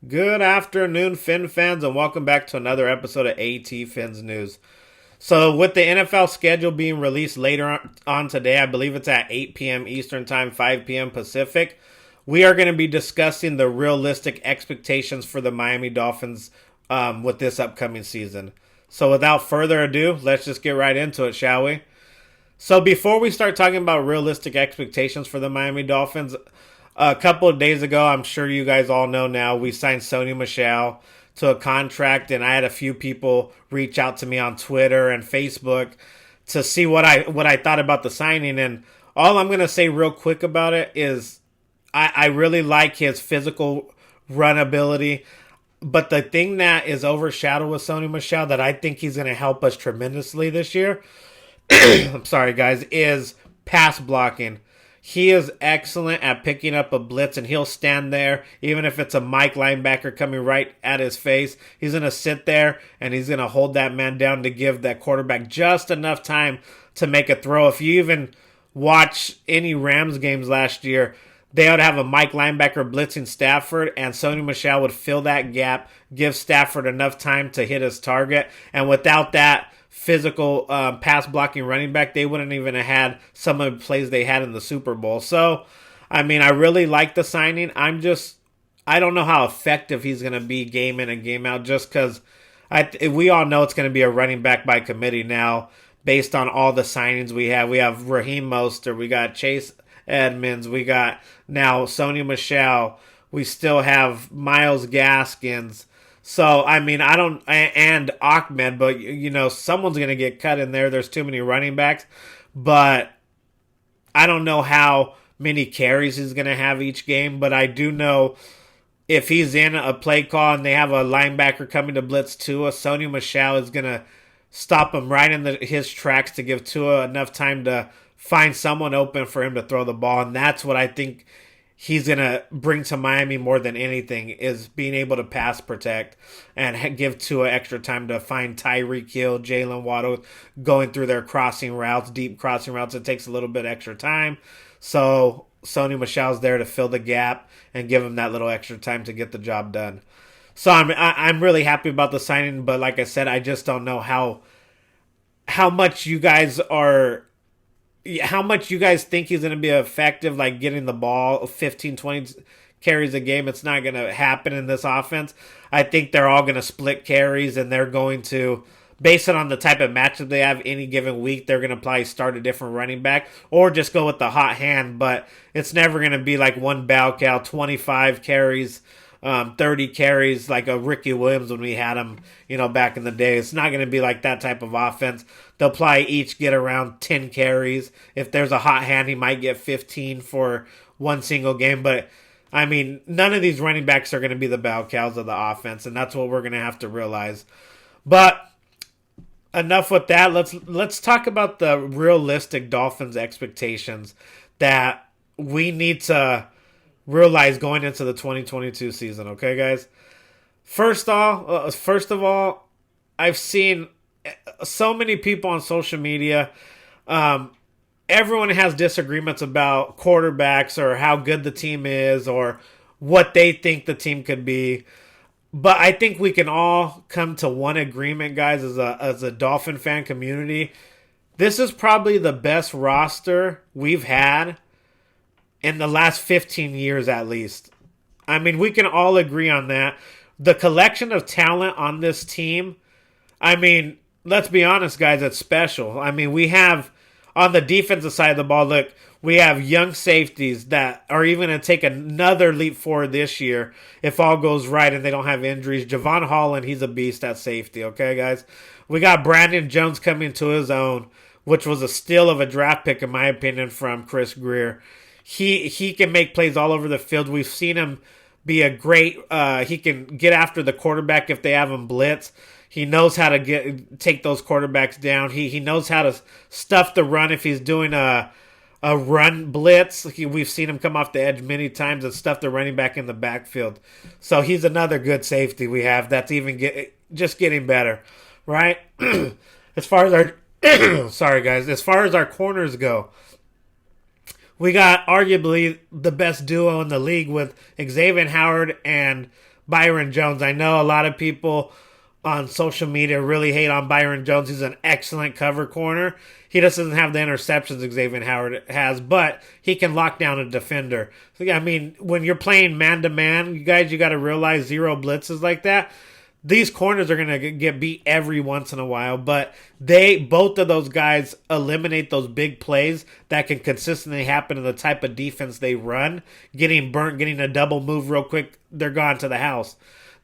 Good afternoon, Fin fans, and welcome back to another episode of AT Fins News. So, with the NFL schedule being released later on today, I believe it's at 8 p.m. Eastern Time, 5 p.m. Pacific, we are going to be discussing the realistic expectations for the Miami Dolphins with this upcoming season. So, without further ado, let's just get right into it, shall we? So, before we start talking about realistic expectations for the Miami Dolphins, a couple of days ago, I'm sure you guys all know now, we signed Sony Michel to a contract, and I had a few people reach out to me on Twitter and Facebook to see what I thought about the signing. And all I'm gonna say real quick about it is I really like his physical run ability. But the thing that is overshadowed with Sony Michel that I think he's gonna help us tremendously this year, I'm sorry guys, is pass blocking. He is excellent at picking up a blitz, and he'll stand there, even if it's a Mike linebacker coming right at his face. He's going to sit there, and he's going to hold that man down to give that quarterback just enough time to make a throw. If you even watch any Rams games last year, they would have a Mike linebacker blitzing Stafford, and Sony Michel would fill that gap, give Stafford enough time to hit his target, and without that physical pass blocking running back, they wouldn't even have had some of the plays they had in the Super Bowl. So, I mean, I really like the signing. I don't know how effective he's going to be game in and game out, just because we all know it's going to be a running back by committee now, based on all the signings we have. We have Raheem Mostert, we got Chase Edmonds, we got now Sony Michel, we still have Myles Gaskins. So, I mean, I don't, and Ahmed, but, someone's going to get cut in there. There's too many running backs. But I don't know how many carries he's going to have each game. But I do know if he's in a play call and they have a linebacker coming to blitz Tua, Sony Michel is going to stop him right in his tracks to give Tua enough time to find someone open for him to throw the ball. And that's what I think he's going to bring to Miami more than anything, is being able to pass protect and give Tua extra time to find Tyreek Hill, Jalen Waddle going through their crossing routes, deep crossing routes. It takes a little bit extra time. So Sony Michel's there to fill the gap and give him that little extra time to get the job done. So I'm really happy about the signing, but like I said, I just don't know how much you guys think he's going to be effective, like getting the ball 15, 20 carries a game. It's not going to happen in this offense. I think they're all going to split carries, and they're going to, based on the type of matchup they have any given week, they're going to probably start a different running back or just go with the hot hand. But it's never going to be like one bow cow, 25 carries, 30 carries like a Ricky Williams when we had him, back in the day. It's not going to be like that type of offense. They'll probably each get around 10 carries. If there's a hot hand, he might get 15 for one single game. But, I mean, none of these running backs are going to be the bell cows of the offense, and that's what we're going to have to realize. But enough with that. Let's talk about the realistic Dolphins expectations that we need to realize going into the 2022 season. Okay, guys? First of all, I've seen so many people on social media. Everyone has disagreements about quarterbacks or how good the team is or what they think the team could be. But I think we can all come to one agreement, guys, as a Dolphin fan community. This is probably the best roster we've had in the last 15 years at least. I mean, we can all agree on that. The collection of talent on this team, I mean, let's be honest, guys, it's special. I mean, we have, on the defensive side of the ball, look, we have young safeties that are even going to take another leap forward this year if all goes right and they don't have injuries. Javon Holland, he's a beast at safety, okay, guys? We got Brandon Jones coming to his own, which was a steal of a draft pick, in my opinion, from Chris Greer. He can make plays all over the field. We've seen him be a great, he can get after the quarterback if they have him blitz. He knows how to take those quarterbacks down. He knows how to stuff the run if he's doing a run blitz. We've seen him come off the edge many times and stuff the running back in the backfield. So he's another good safety we have that's even just getting better, right? As far as our sorry guys, as far as our corners go, we got arguably the best duo in the league with Xavier Howard and Byron Jones. I know a lot of people on social media really hate on Byron Jones. He's an excellent cover corner. He just doesn't have the interceptions Xavier Howard has, but he can lock down a defender. So, yeah, I mean, when you're playing man-to-man, you got to realize zero blitzes like that. These corners are going to get beat every once in a while, but both of those guys eliminate those big plays that can consistently happen in the type of defense they run. Getting burnt, getting a double move real quick, they're gone to the house.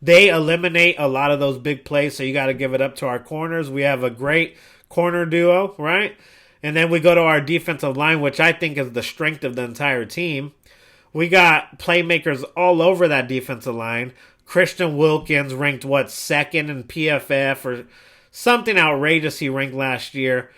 They eliminate a lot of those big plays, so you got to give it up to our corners. We have a great corner duo, right? And then we go to our defensive line, which I think is the strength of the entire team. We got playmakers all over that defensive line. Christian Wilkins ranked, second in PFF or something outrageous he ranked last year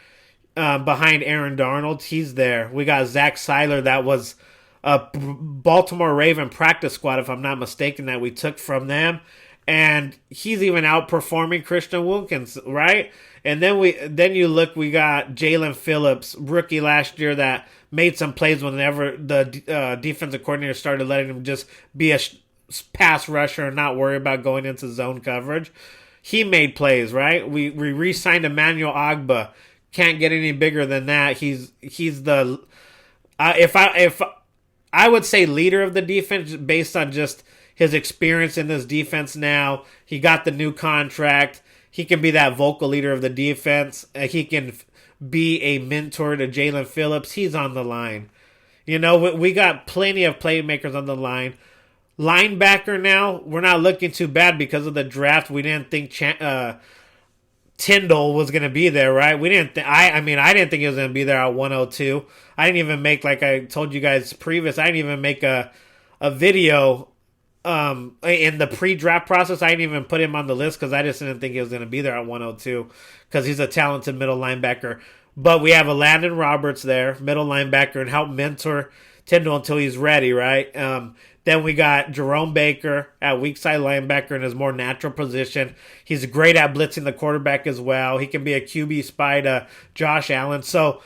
behind Aaron Darnold. He's there. We got Zach Seiler, that was a Baltimore Raven practice squad, if I'm not mistaken, that we took from them. And he's even outperforming Christian Wilkins, right? And then you look, we got Jalen Phillips, rookie last year, that made some plays whenever the defensive coordinator started letting him just be a pass rusher and not worry about going into zone coverage. He made plays, right? We re-signed Emmanuel Ogbah. Can't get any bigger than that. He's the if I would say leader of the defense based on just his experience in this defense now. He got the new contract. He can be that vocal leader of the defense. He can be a mentor to Jalen Phillips. He's on the line. You know, we got plenty of playmakers on the line. Linebacker now, we're not looking too bad because of the draft. We didn't think Tyndall was going to be there, right? We didn't. I didn't think he was going to be there at 102. I didn't even make, like I told you guys previous, I didn't even make a video in the pre-draft process. I didn't even put him on the list because I just didn't think he was going to be there at 102 because he's a talented middle linebacker. But we have Aladdin Roberts there, middle linebacker, and help mentor Tyndall until he's ready, right? Then we got Jerome Baker at weak side linebacker in his more natural position. He's great at blitzing the quarterback as well. He can be a QB spy to Josh Allen. So,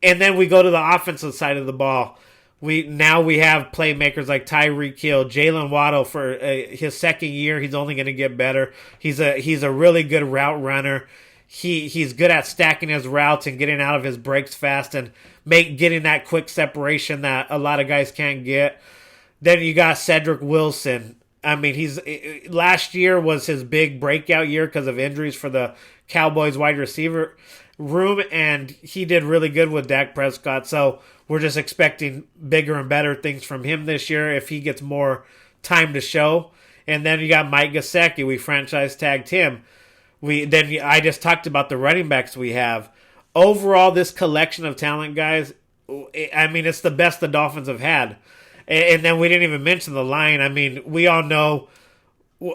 and then we go to the offensive side of the ball. We have playmakers like Tyreek Hill, Jalen Waddle for his second year. He's only going to get better. He's a really good route runner. He's good at stacking his routes and getting out of his breaks fast and getting that quick separation that a lot of guys can't get. Then you got Cedric Wilson. I mean, last year was his big breakout year because of injuries for the Cowboys wide receiver room, and he did really good with Dak Prescott. So we're just expecting bigger and better things from him this year if he gets more time to show. And then you got Mike Gesicki. We franchise tagged him. I just talked about the running backs we have. Overall, this collection of talent, guys, I mean, it's the best the Dolphins have had. And then we didn't even mention the line. I mean, we all know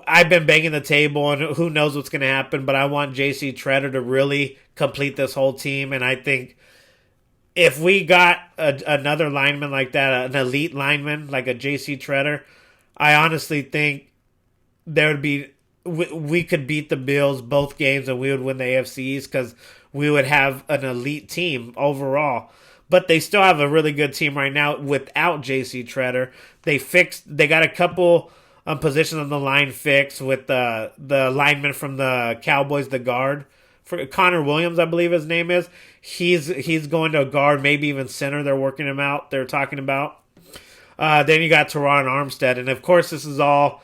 I've been banging the table, and who knows what's going to happen, but I want J.C. Treader to really complete this whole team. And I think if we got another lineman like that, an elite lineman like a J.C. Treader, I honestly think there would be we could beat the Bills both games and we would win the AFC East because we would have an elite team overall. But they still have a really good team right now without J.C. Treader. They got a couple positions on the line fixed with the lineman from the Cowboys, the guard. For Connor Williams, I believe his name is. He's going to a guard, maybe even center. They're working him out. They're talking about. Then you got Teron Armstead. And, of course, this is all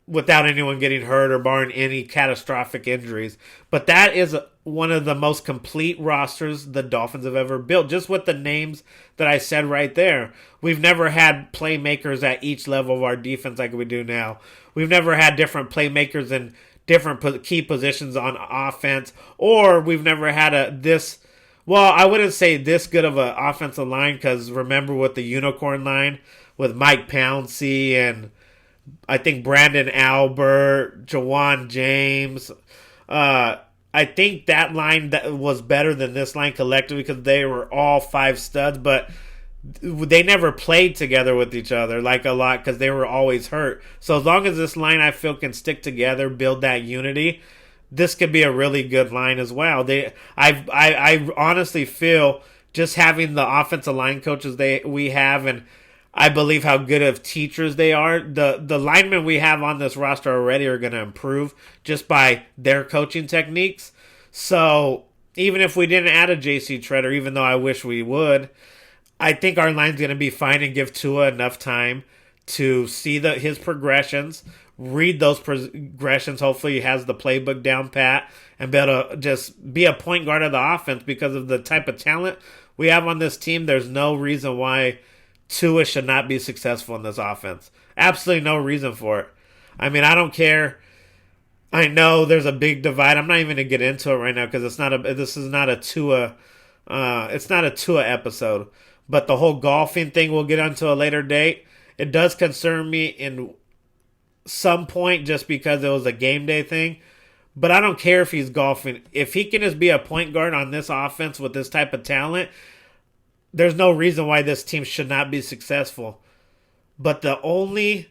without anyone getting hurt or barring any catastrophic injuries. But that is one of the most complete rosters the Dolphins have ever built, just with the names that I said right there. We've never had playmakers at each level of our defense like we do now. We've never had different playmakers in different key positions on offense, or we've never had I wouldn't say this good of an offensive line, because remember with the unicorn line with Mike Pouncey and I think Brandon Albert, Jawan James. I think that line that was better than this line collectively because they were all five studs, but they never played together with each other like a lot because they were always hurt. So as long as this line I feel can stick together, build that unity, this could be a really good line as well. I honestly feel just having the offensive line coaches we have, and I believe how good of teachers they are. The linemen we have on this roster already are going to improve just by their coaching techniques. So even if we didn't add a JC Treader, even though I wish we would, I think our line's going to be fine and give Tua enough time to see his progressions, read those progressions. Hopefully, he has the playbook down pat and be able to just be a point guard of the offense because of the type of talent we have on this team. There's no reason why Tua should not be successful in this offense. Absolutely no reason for it. I mean, I don't care. I know there's a big divide. I'm not even gonna get into it right now because this is not a Tua. It's not a Tua episode. But the whole golfing thing we'll get onto a later date. It does concern me in some point just because it was a game day thing. But I don't care if he's golfing. If he can just be a point guard on this offense with this type of talent, there's no reason why this team should not be successful. But the only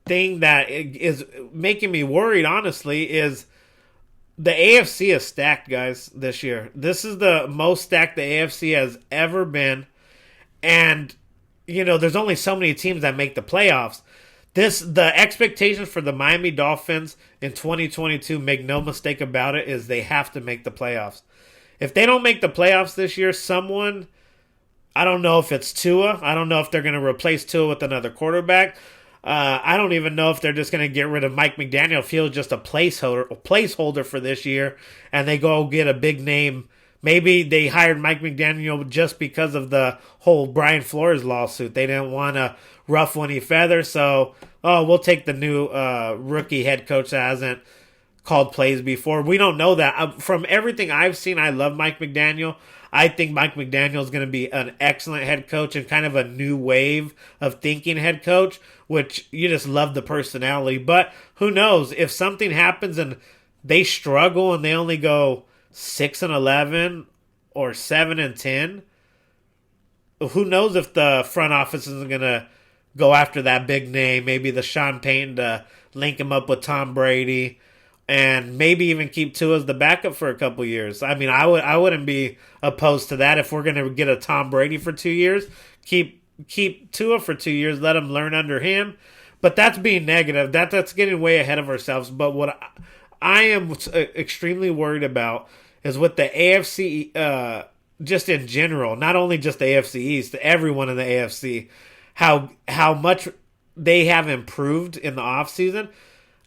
thing that is making me worried, honestly, is the AFC is stacked, guys, this year. This is the most stacked the AFC has ever been. And, there's only so many teams that make the playoffs. The expectations for the Miami Dolphins in 2022, make no mistake about it, is they have to make the playoffs. If they don't make the playoffs this year, I don't know if it's Tua. I don't know if they're going to replace Tua with another quarterback. I don't even know if they're just going to get rid of Mike McDaniel if he was just a placeholder for this year, and they go get a big name. Maybe they hired Mike McDaniel just because of the whole Brian Flores lawsuit. They didn't want to ruffle any feathers, so we'll take the new rookie head coach that hasn't called plays before. We don't know that. From everything I've seen, I love Mike McDaniel. I think Mike McDaniel is going to be an excellent head coach and kind of a new wave of thinking head coach, which you just love the personality. But who knows? If something happens and they struggle and they only go 6-11 or 7-10, who knows if the front office isn't going to go after that big name, maybe the Sean Payton to link him up with Tom Brady, and maybe even keep Tua as the backup for a couple years. I mean, I wouldn't be opposed to that if we're going to get a Tom Brady for 2 years. Keep Tua for 2 years, let him learn under him. But that's being negative. That's getting way ahead of ourselves. But what I am extremely worried about is with the AFC, just in general, not only just the AFC East, everyone in the AFC, how much they have improved in the offseason.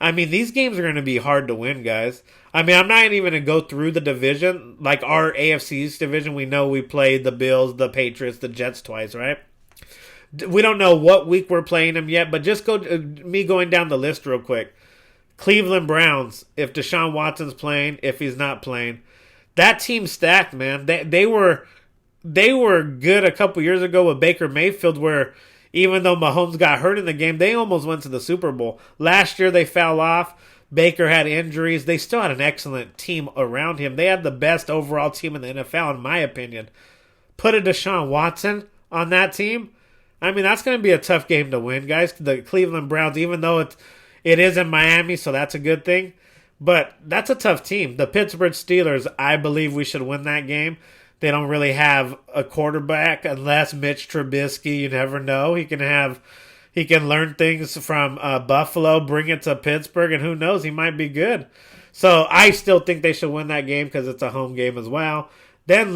I mean, these games are going to be hard to win, guys. I mean, I'm not even going to go through the division. Like our AFC East division, we know we played the Bills, the Patriots, the Jets twice, right? We don't know what week we're playing them yet, but just me going down the list real quick. Cleveland Browns, if Deshaun Watson's playing, if he's not playing. That team's stacked, man. They were good a couple years ago with Baker Mayfield, where even though Mahomes got hurt in the game, they almost went to the Super Bowl. Last year they fell off. Baker had injuries. They still had an excellent team around him. They had the best overall team in the NFL, in my opinion. Put a Deshaun Watson on that team. I mean, that's going to be a tough game to win, guys. The Cleveland Browns, even though it is in Miami, so that's a good thing. But that's a tough team. The Pittsburgh Steelers, I believe we should win that game. They don't really have a quarterback unless Mitch Trubisky. You never know. He can learn things from Buffalo, bring it to Pittsburgh, and who knows? He might be good. So I still think they should win that game because it's a home game as well. Then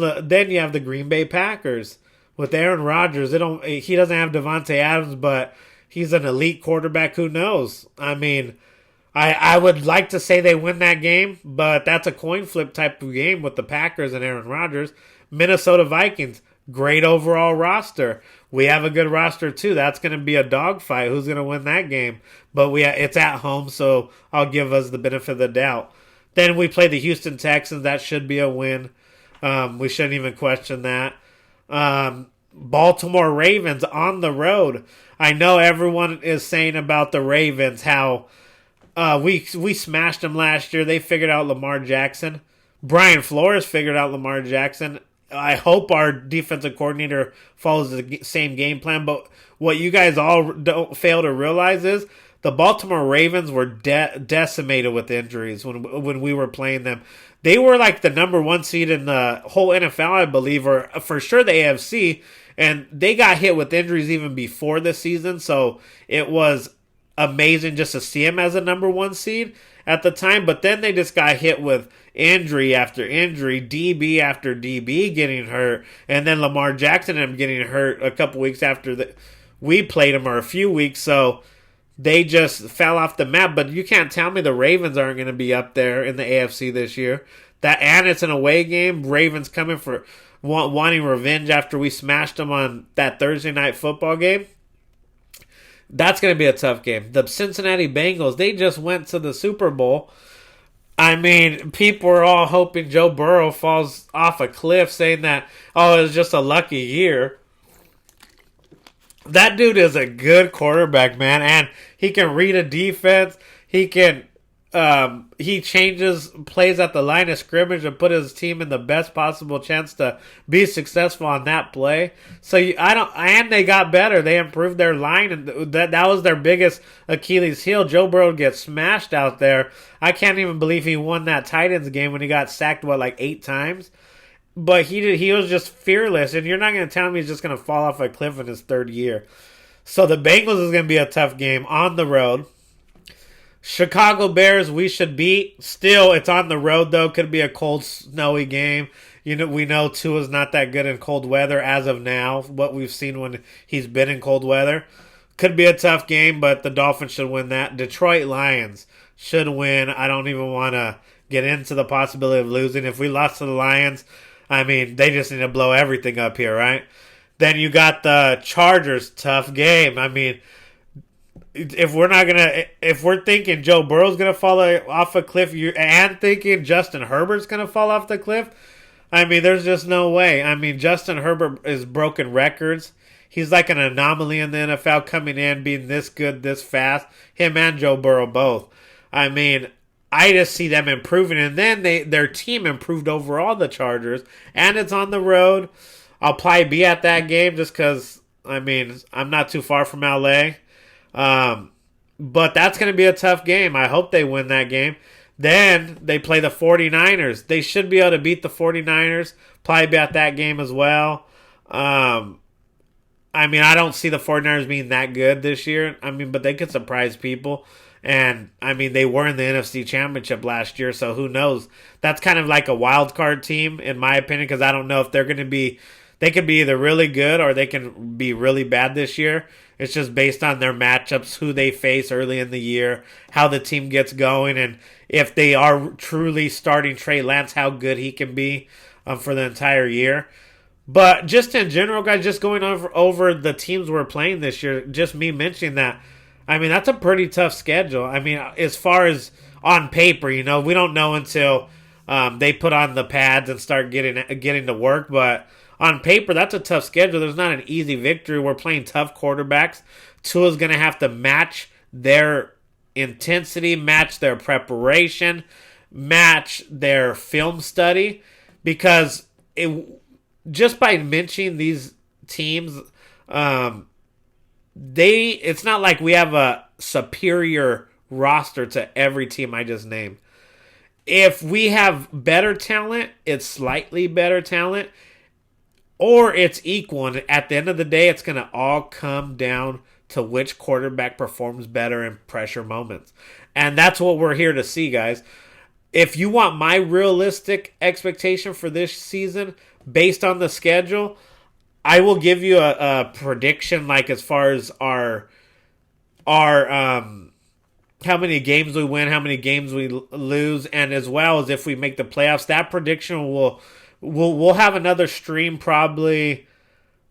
you have the Green Bay Packers with Aaron Rodgers. He doesn't have Devontae Adams, but he's an elite quarterback. Who knows? I mean, I would like to say they win that game, but that's a coin flip type of game with the Packers and Aaron Rodgers. Minnesota Vikings, great overall roster. We have a good roster too. That's going to be a dogfight. Who's going to win that game? But it's at home, so I'll give us the benefit of the doubt. Then we play the Houston Texans. That should be a win. We shouldn't even question that. Baltimore Ravens on the road. I know everyone is saying about the Ravens how we smashed them last year. They figured out Lamar Jackson. Brian Flores figured out Lamar Jackson. I hope our defensive coordinator follows the same game plan. But what you guys all don't fail to realize is the Baltimore Ravens were decimated with injuries when we were playing them. They were like the number one seed in the whole NFL, I believe, or for sure the AFC. And they got hit with injuries even before the season, so it was amazing just to see him as a number one seed at the time. But then they just got hit with injury after injury, DB after DB getting hurt, and then Lamar Jackson and him getting hurt a couple weeks after we played him, or a few weeks. So they just fell off the map. But you can't tell me the Ravens aren't going to be up there in the AFC this year. And it's an away game. Ravens coming for wanting revenge after we smashed them on that Thursday night football game. That's going to be a tough game. The Cincinnati Bengals, they just went to the Super Bowl. I mean, people are all hoping Joe Burrow falls off a cliff, saying that, oh, it was just a lucky year. That dude is a good quarterback, man, and he can read a defense. He changes plays at the line of scrimmage and put his team in the best possible chance to be successful on that play. So and they got better. They improved their line, and that was their biggest Achilles heel. Joe Burrow gets smashed out there. I can't even believe he won that Titans game when he got sacked, like 8 times. But he was just fearless, and you're not going to tell me he's just going to fall off a cliff in his 3rd year. So the Bengals is going to be a tough game on the road. Chicago Bears, we should beat. Still, it's on the road, though. Could be a cold, snowy game. We know Tua's not that good in cold weather as of now, what we've seen when he's been in cold weather. Could be a tough game, but the Dolphins should win that. Detroit Lions should win. I don't even want to get into the possibility of losing. If we lost to the Lions, I mean, they just need to blow everything up here, right? Then you got the Chargers, tough game. I mean, if we're thinking Joe Burrow's gonna fall off a cliff, and thinking Justin Herbert's gonna fall off the cliff, I mean, there's just no way. I mean, Justin Herbert is broken records. He's like an anomaly in the NFL, coming in, being this good, this fast. Him and Joe Burrow both. I mean, I just see them improving, and then their team improved overall, the Chargers, and it's on the road. I'll probably be at that game just because, I mean, I'm not too far from LA. But that's going to be a tough game. I hope they win that game. Then they play the 49ers. They should be able to beat the 49ers. Probably be at that game as well. I mean, I don't see the 49ers being that good this year. I mean, but they could surprise people. And, I mean, they were in the NFC Championship last year, so who knows? That's kind of like a wild card team, in my opinion, because I don't know if they're going to be... They could be either really good or they can be really bad this year. It's just based on their matchups, who they face early in the year, how the team gets going, and if they are truly starting Trey Lance, how good he can be for the entire year. But just in general, guys, just going over the teams we're playing this year, just me mentioning that, I mean, that's a pretty tough schedule. I mean, as far as on paper, we don't know until they put on the pads and start getting to work. But on paper, that's a tough schedule. There's not an easy victory. We're playing tough quarterbacks. Tua's going to have to match their intensity, match their preparation, match their film study, because just by mentioning these teams, it's not like we have a superior roster to every team I just named. If we have better talent, it's slightly better talent, or it's equal. And at the end of the day, it's going to all come down to which quarterback performs better in pressure moments. And that's what we're here to see, guys. If you want my realistic expectation for this season, based on the schedule, I will give you a prediction, like as far as our how many games we win, how many games we lose, and as well as if we make the playoffs. That prediction we'll have another stream probably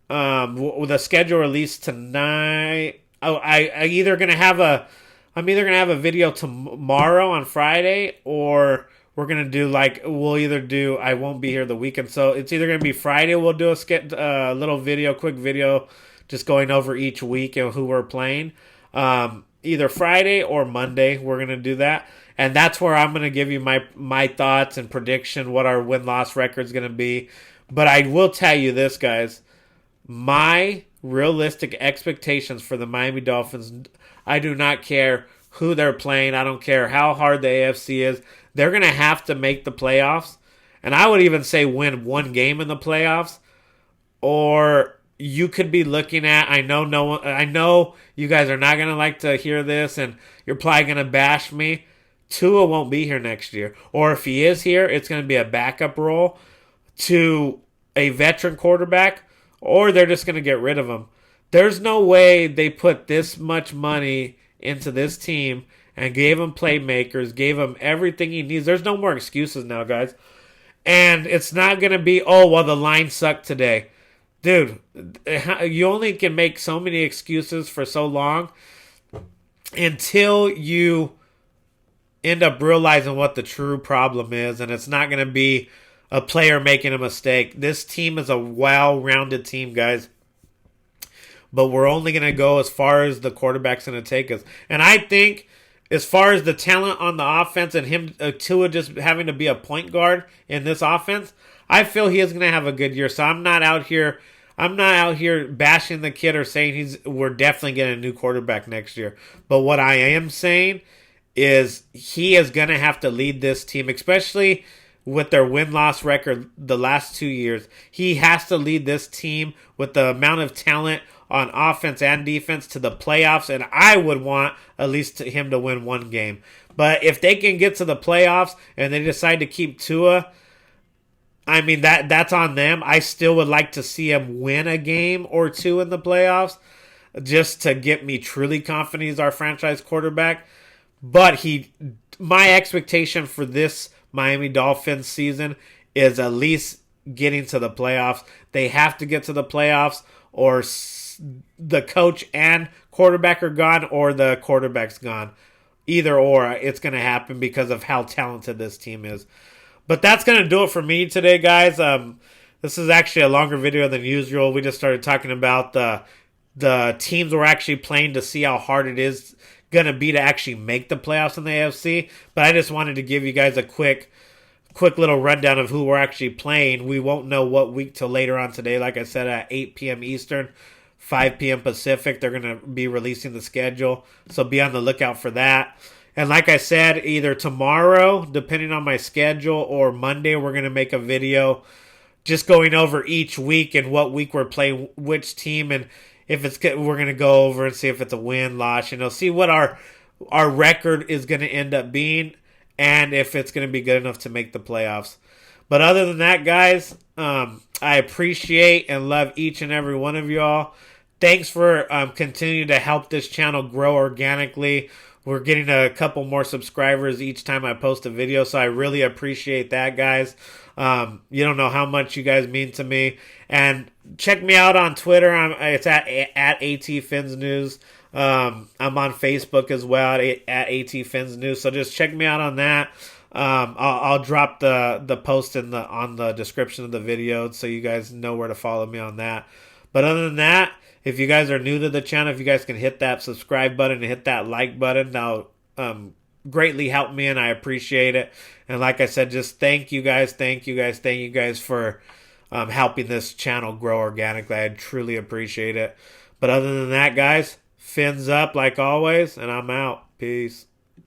with a schedule released tonight. I'm either gonna have a video tomorrow on Friday, or we're going to do I won't be here the weekend. So it's either going to be Friday, we'll do a little video, quick video, just going over each week and who we're playing. Either Friday or Monday, we're going to do that. And that's where I'm going to give you my thoughts and prediction, what our win-loss record is going to be. But I will tell you this, guys. My realistic expectations for the Miami Dolphins, I do not care who they're playing. I don't care how hard the AFC is. They're going to have to make the playoffs. And I would even say win one game in the playoffs, or you could be looking at. I know no one. I know you guys are not gonna like to hear this, and you're probably gonna bash me. Tua won't be here next year, or if he is here, it's gonna be a backup role to a veteran quarterback, or they're just gonna get rid of him. There's no way they put this much money into this team and gave him playmakers, gave him everything he needs. There's no more excuses now, guys. And it's not going to be, oh, well, the line sucked today. Dude, you only can make so many excuses for so long until you end up realizing what the true problem is. And it's not going to be a player making a mistake. This team is a well-rounded team, guys. But we're only going to go as far as the quarterback's going to take us. And I think as far as the talent on the offense and him, Tua just having to be a point guard in this offense, I feel he is going to have a good year. So I'm not out here bashing the kid or saying we're definitely getting a new quarterback next year. But what I am saying is he is going to have to lead this team, especially with their win-loss record the last 2 years. He has to lead this team with the amount of talent on offense and defense to the playoffs, and I would want at least him to win one game. But if they can get to the playoffs and they decide to keep Tua, I mean, that's on them. I still would like to see him win a game or two in the playoffs just to get me truly confident he's our franchise quarterback. But my expectation for this Miami Dolphins season is at least getting to the playoffs. They have to get to the playoffs, or the coach and quarterback are gone, or the quarterback's gone. Either or, it's going to happen because of how talented this team is. But that's going to do it for me today, guys. This is actually a longer video than usual. We just started talking about the teams we're actually playing to see how hard it is going to be to actually make the playoffs in the AFC. But I just wanted to give you guys a quick little rundown of who we're actually playing. We won't know what week till later on today. Like I said, at 8 p.m. Eastern, 5 p.m. Pacific, they're going to be releasing the schedule. So be on the lookout for that. And like I said, either tomorrow, depending on my schedule, or Monday, we're going to make a video just going over each week and what week we're playing which team, and if it's, we're going to go over and see if it's a win, loss, see what our record is going to end up being, and if it's going to be good enough to make the playoffs. But other than that, guys, I appreciate and love each and every one of y'all. Thanks for continuing to help this channel grow organically. We're getting a couple more subscribers each time I post a video, so I really appreciate that, guys. You don't know how much you guys mean to me. And check me out on Twitter. It's at AT News. I'm on Facebook as well at AT News. So just check me out on that. I'll drop the post on the description of the video so you guys know where to follow me on that. But other than that, if you guys are new to the channel, if you guys can hit that subscribe button and hit that like button, that'll greatly help me, and I appreciate it. And like I said, just thank you guys for helping this channel grow organically. I truly appreciate it. But other than that, guys, fins up like always, and I'm out. Peace.